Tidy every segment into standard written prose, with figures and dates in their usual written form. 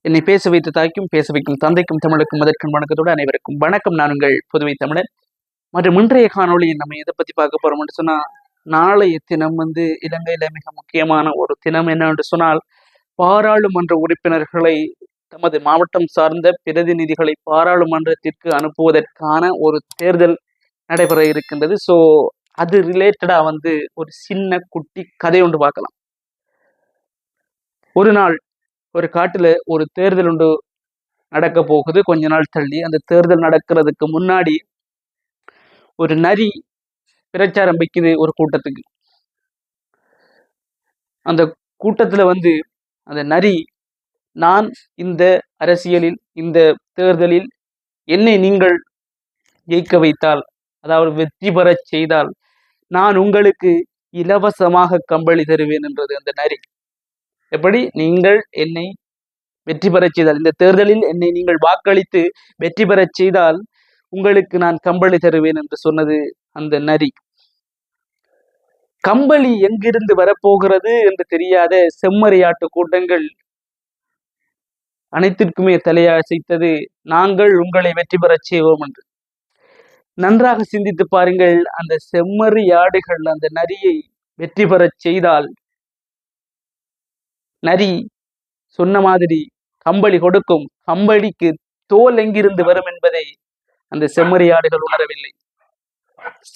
என்னை பேச வைத்த தாய்க்கும் பேச வைக்கும் தந்தைக்கும் தமிழுக்கும் அதற்கும் வணக்கத்தோடு அனைவருக்கும் வணக்கம். நான் உங்கள் புதுவை தமிழன். மற்றும் இன்றைய காணொலியில் நம்ம எதை பத்தி பார்க்க போறோம்னு சொன்னா, நாளைய தினம் இலங்கையில மிக முக்கியமான ஒரு தினம் என்னவென்று சொன்னால், பாராளுமன்ற உறுப்பினர்களை தமது மாவட்டம் சார்ந்த பிரதிநிதிகளை பாராளுமன்றத்திற்கு அனுப்புவதற்கான ஒரு தேர்தல் நடைபெற இருக்கின்றது. ஸோ அது ரிலேட்டடா ஒரு சின்ன குட்டி கதை ஒன்று பார்க்கலாம். ஒரு நாள் ஒரு காட்டுல ஒரு தேர்தல் ஒன்று நடக்க போகுது. கொஞ்ச நாள் தள்ளி அந்த தேர்தல் நடக்கிறதுக்கு முன்னாடி ஒரு நரி பிரச்சாரம் வைக்குது ஒரு கூட்டத்துக்கு. அந்த கூட்டத்துல அந்த நரி, நான் இந்த அரசியலில் இந்த தேர்தலில் என்னை நீங்கள் ஜெயிக்க வைத்தால், அதாவது வெற்றி பெறச் செய்தால், நான் உங்களுக்கு இலவசமாக கம்பளி தருவேன் என்றது அந்த நரி. எப்படி? நீங்கள் என்னை வெற்றி பெறச் செய்தால், இந்த தேர்தலில் என்னை நீங்கள் வாக்களித்து வெற்றி பெறச் செய்தால் உங்களுக்கு நான் கம்பளி தருவேன் என்று சொன்னது அந்த நரி. கம்பளி எங்கிருந்து வரப்போகிறது என்று தெரியாத செம்மறியாட்டு கூட்டங்கள் அனைத்திற்குமே தலையசைத்தது, நாங்கள் உங்களை வெற்றி பெறச் செய்வோம் என்று. நன்றாக சிந்தித்து பாருங்கள். அந்த செம்மறியாடுகள் அந்த நரியை வெற்றி பெறச் செய்தால், நரி சொன்ன மாதிரி கம்பளி கொடுக்கும். கம்பளிக்கு தோல் எங்கிருந்து வரும் என்பதை அந்த செம்மறியாடுகள் உணரவில்லை.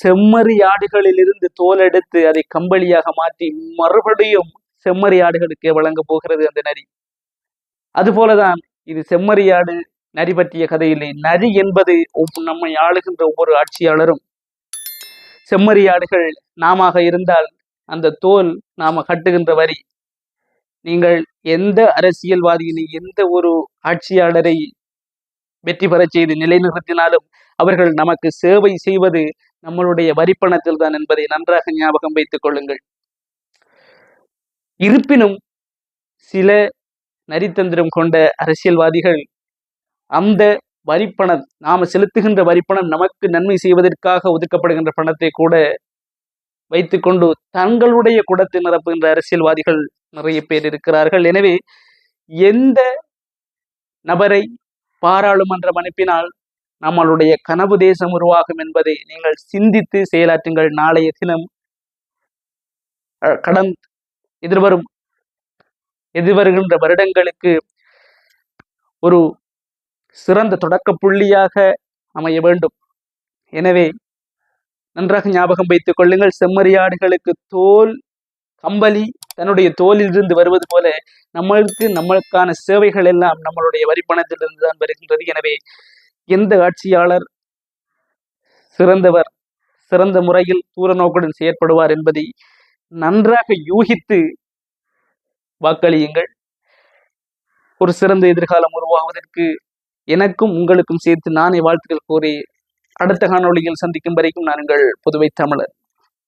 செம்மறியாடுகளில் இருந்து தோல் எடுத்து அதை கம்பளியாக மாற்றி மறுபடியும் செம்மறியாடுகளுக்கு வழங்க போகிறது அந்த நரி. அதுபோலதான் இது செம்மறியாடு நரி பற்றிய கதை இல்லை. நரி என்பது நம்மை ஆளுகின்ற ஒவ்வொரு ஆட்சியாளரும். செம்மறியாடுகள் நாம இருந்தால் அந்த தோல் நாம கட்டுகின்ற வரி. நீங்கள் எந்த அரசியல்வாதியினை, எந்த ஒரு ஆட்சியாளரை வெற்றி பெறச் செய்து நிலைநிறுத்தினாலும் அவர்கள் நமக்கு சேவை செய்வது நம்மளுடைய வரிப்பணத்தில் தான் என்பதை நன்றாக ஞாபகம் வைத்துக் கொள்ளுங்கள். இருப்பினும் சில நரித்தந்திரம் கொண்ட அரசியல்வாதிகள் அந்த வரிப்பணம், நாம செலுத்துகின்ற வரிப்பணம் நமக்கு நன்மை செய்வதற்காக ஒதுக்கப்படுகின்ற பணத்தை கூட வைத்துக்கொண்டு தங்களுடைய குடத்தை நிரப்புகின்ற அரசியல்வாதிகள் நிறைய பேர் இருக்கிறார்கள். எனவே எந்த நபரை பாராளுமன்றம் அனுப்பினால் நம்மளுடைய கனவு தேசம் உருவாகும் என்பதை நீங்கள் சிந்தித்து செயலாற்றுங்கள். நாளைய தினம் எதிர்வருகின்ற வருடங்களுக்கு ஒரு சிறந்த தொடக்க புள்ளியாக அமைய வேண்டும். எனவே நன்றாக ஞாபகம் வைத்துக் கொள்ளுங்கள். செம்மறியாடுகளுக்கு தோல், கம்பளி தன்னுடைய தோலில் இருந்து வருவது போல நம்மளுக்கான சேவைகள் எல்லாம் நம்மளுடைய வரிப்பணத்திலிருந்து தான் வருகின்றது. எனவே எந்த ஆட்சியாளர் சிறந்தவர், சிறந்த முறையில் தூர நோக்குடன் செயற்படுவார் என்பதை நன்றாக யூகித்து வாக்களியுங்கள். ஒரு சிறந்த எதிர்காலம் உருவாவதற்கு எனக்கும் உங்களுக்கும் சேர்த்து நானே வாழ்த்துக்கள் கூறி அடுத்த காணொளியில் சந்திக்கும் வரைக்கும் நான் உங்கள் புதுவை தமிழர்.